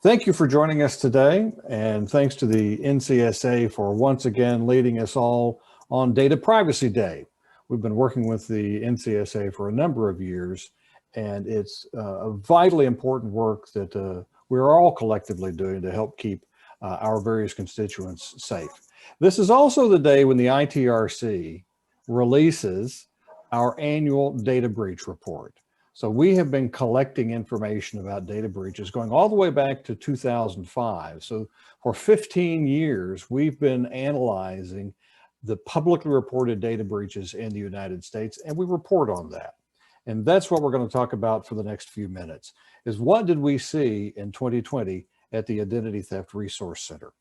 Thank you for joining us today, and thanks to the NCSA for once again leading us all on Data Privacy Day. We've been working with the NCSA for a number of years, and it's a vitally important work that we're all collectively doing to help keep our various constituents safe. This is also the day when the ITRC releases our annual data breach report. So we have been collecting information about data breaches going all the way back to 2005. So for 15 years, we've been analyzing the publicly reported data breaches in the United States, and we report on that. And that's what we're going to talk about for the next few minutes, is what did we see in 2020 at the Identity Theft Resource Center?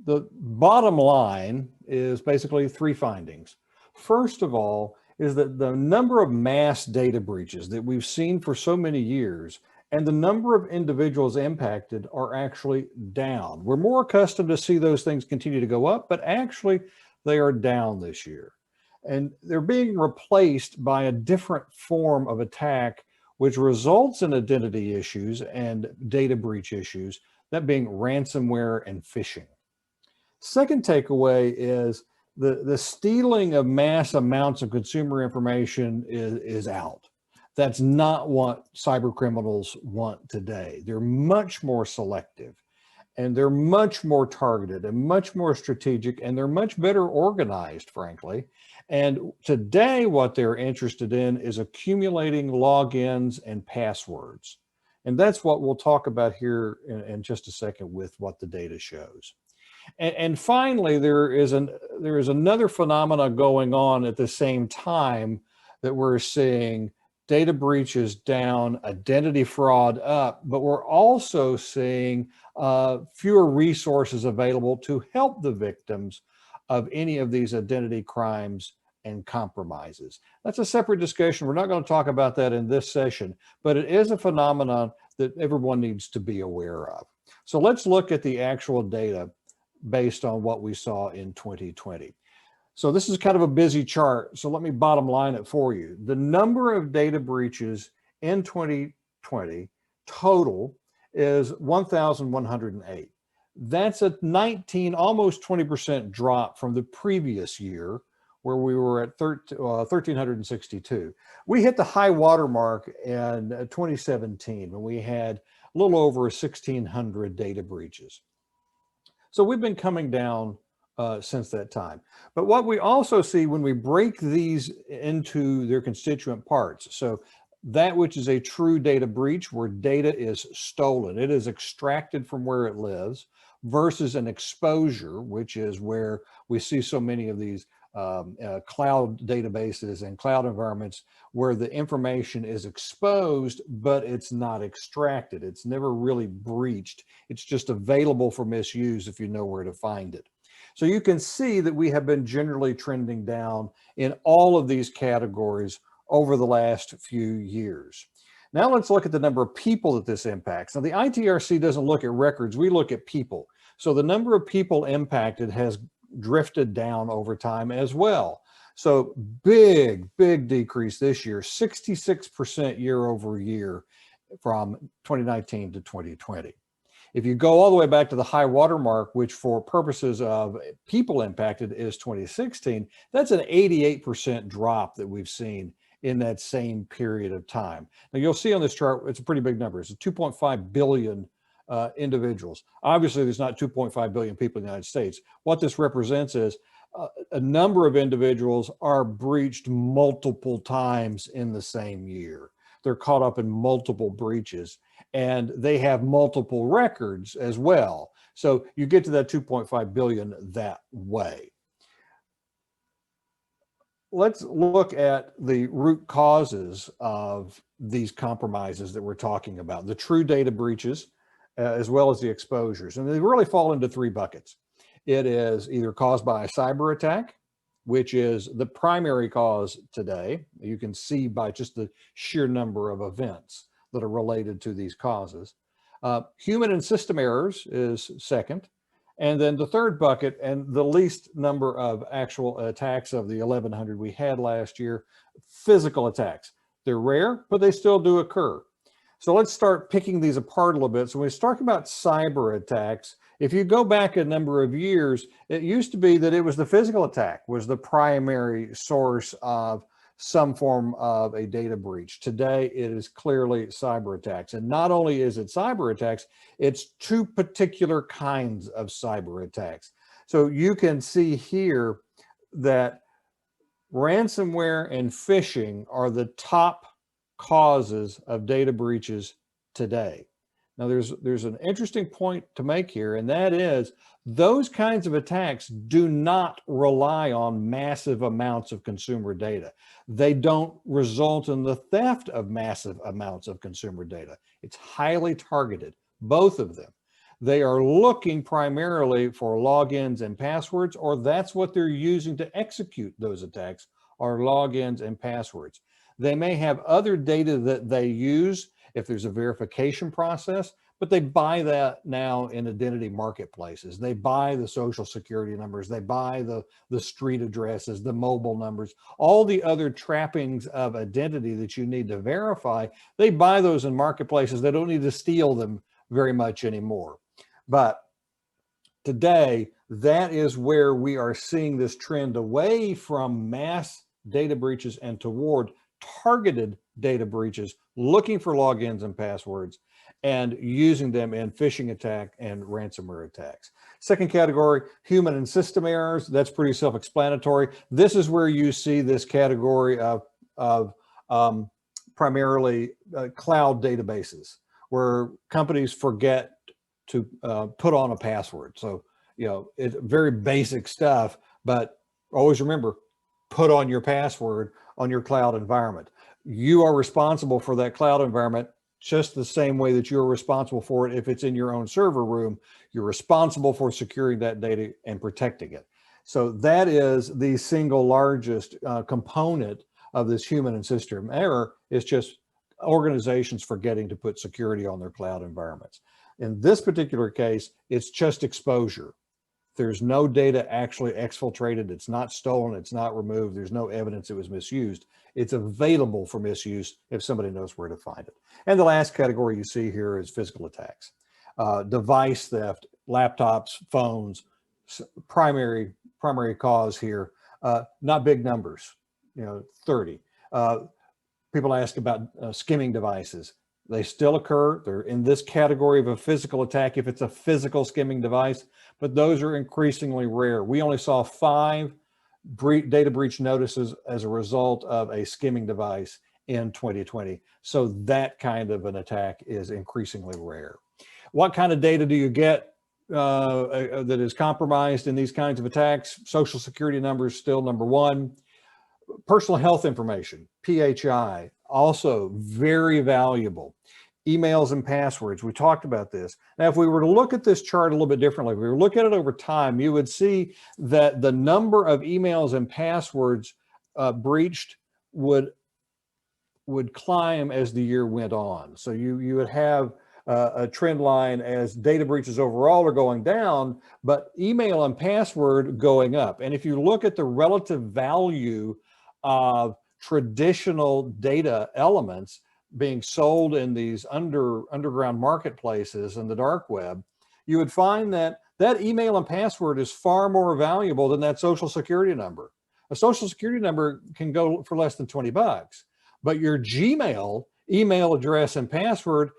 The bottom line is basically three findings. First of all, is that the number of mass data breaches that we've seen for so many years and the number of individuals impacted are actually down. We're more accustomed to see those things continue to go up, but actually they are down this year. And they're being replaced by a different form of attack, which results in identity issues and data breach issues, that being ransomware and phishing. Second takeaway is the stealing of mass amounts of consumer information is out. That's not what cyber criminals want today. They're much more selective, and they're much more targeted and much more strategic, and they're much better organized, frankly. And today what they're interested in is accumulating logins and passwords. And that's what we'll talk about here in just a second with what the data shows. And finally, there is another phenomena going on at the same time that we're seeing data breaches down, identity fraud up, but we're also seeing fewer resources available to help the victims of any of these identity crimes and compromises. That's a separate discussion. We're not going to talk about that in this session, but it is a phenomenon that everyone needs to be aware of. So let's look at the actual data based on what we saw in 2020. So this is kind of a busy chart, so let me bottom line it for you. The number of data breaches in 2020 total is 1,108. That's a 19, almost 20% drop from the previous year, where we were at 1,362. We hit the high water mark in 2017 when we had a little over 1,600 data breaches. So we've been coming down since that time. But what we also see when we break these into their constituent parts, so that which is a true data breach, where data is stolen, it is extracted from where it lives, versus an exposure, which is where we see so many of these cloud databases and cloud environments where the information is exposed, but it's not extracted. It's never really breached. It's just available for misuse if you know where to find it. So you can see that we have been generally trending down in all of these categories over the last few years. Now let's look at the number of people that this impacts. Now the ITRC doesn't look at records, we look at people. So the number of people impacted has drifted down over time as well. So big decrease this year, 66% year over year from 2019 to 2020. If you go all the way back to the high water mark, which for purposes of people impacted is 2016, that's an 88% drop that we've seen in that same period of time. Now you'll see on this chart, it's a pretty big number. It's 2.5 billion individuals. Obviously, there's not 2.5 billion people in the United States. What this represents is a number of individuals are breached multiple times in the same year. They're caught up in multiple breaches, and they have multiple records as well. So you get to that 2.5 billion that way. Let's look at the root causes of these compromises that we're talking about, the true data breaches, as well as the exposures. And they really fall into three buckets. It is either caused by a cyber attack, which is the primary cause today. You can see by just the sheer number of events that are related to these causes. Human and system errors is second. And then the third bucket, and the least number of actual attacks of the 1,100 we had last year, physical attacks. They're rare, but they still do occur. So let's start picking these apart a little bit. So when we talk about cyber attacks, if you go back a number of years, it used to be that it was the physical attack was the primary source of some form of a data breach. Today, it is clearly cyber attacks. And not only is it cyber attacks, it's two particular kinds of cyber attacks. So you can see here that ransomware and phishing are the top causes of data breaches today. Now, there's an interesting point to make here, and that is those kinds of attacks do not rely on massive amounts of consumer data. They don't result in the theft of massive amounts of consumer data. It's highly targeted, both of them. They are looking primarily for logins and passwords, or that's what they're using to execute those attacks, are logins and passwords. They may have other data that they use if there's a verification process, but they buy that now in identity marketplaces. They buy the social security numbers, they buy the street addresses, the mobile numbers, all the other trappings of identity that you need to verify. They buy those in marketplaces. They don't need to steal them very much anymore. But today, that is where we are seeing this trend away from mass data breaches and toward targeted data breaches, looking for logins and passwords and using them in phishing attack and ransomware attacks. Second category, human and system errors. That's pretty self-explanatory. This is where you see this category of primarily cloud databases, where companies forget to put on a password. So, it's very basic stuff, but always remember, put on your password on your cloud environment. You are responsible for that cloud environment just the same way that you're responsible for it if it's in your own server room. You're responsible for securing that data and protecting it. So that is the single largest component of this human and system error, is just organizations forgetting to put security on their cloud environments. In this particular case, it's just exposure. There's no data actually exfiltrated. It's not stolen. It's not removed. There's no evidence it was misused. It's available for misuse if somebody knows where to find it. And the last category you see here is physical attacks. Device theft, laptops, phones, primary cause here. Not big numbers, 30. People ask about skimming devices. They still occur. They're in this category of a physical attack if it's a physical skimming device, but those are increasingly rare. We only saw 5 data breach notices as a result of a skimming device in 2020. So that kind of an attack is increasingly rare. What kind of data do you get that is compromised in these kinds of attacks? Social security numbers still number one. Personal health information, PHI, also very valuable. Emails and passwords, we talked about this. Now, if we were to look at this chart a little bit differently, if we were to look at it over time, you would see that the number of emails and passwords breached would climb as the year went on. So you would have a trend line as data breaches overall are going down, but email and password going up. And if you look at the relative value of traditional data elements being sold in these underground marketplaces and the dark web, you would find that email and password is far more valuable than that social security number. A social security number can go for less than $20, but your Gmail email address and password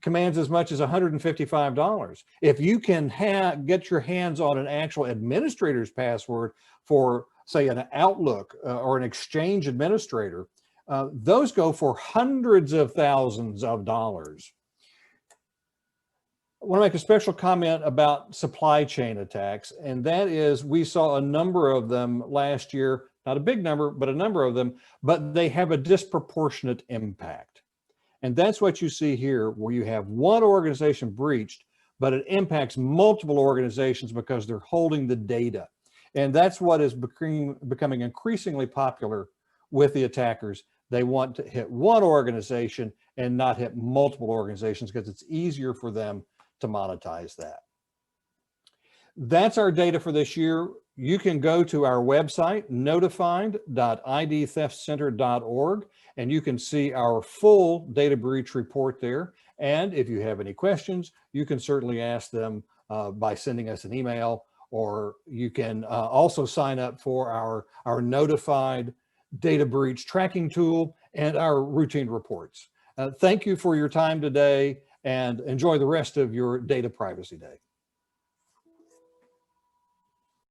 commands as much as $155. If you can get your hands on an actual administrator's password for, say, an Outlook or an Exchange administrator, those go for hundreds of thousands of dollars. I want to make a special comment about supply chain attacks, and that is we saw a number of them last year, not a big number, but a number of them, but they have a disproportionate impact. And that's what you see here, where you have one organization breached, but it impacts multiple organizations because they're holding the data. And that's what is becoming increasingly popular with the attackers. They want to hit one organization and not hit multiple organizations because it's easier for them to monetize that. That's our data for this year. You can go to our website, notified.idtheftcenter.org, and you can see our full data breach report there. And if you have any questions, you can certainly ask them by sending us an email, or you can also sign up for our notified data breach tracking tool and our routine reports. Thank you for your time today, and enjoy the rest of your data privacy day.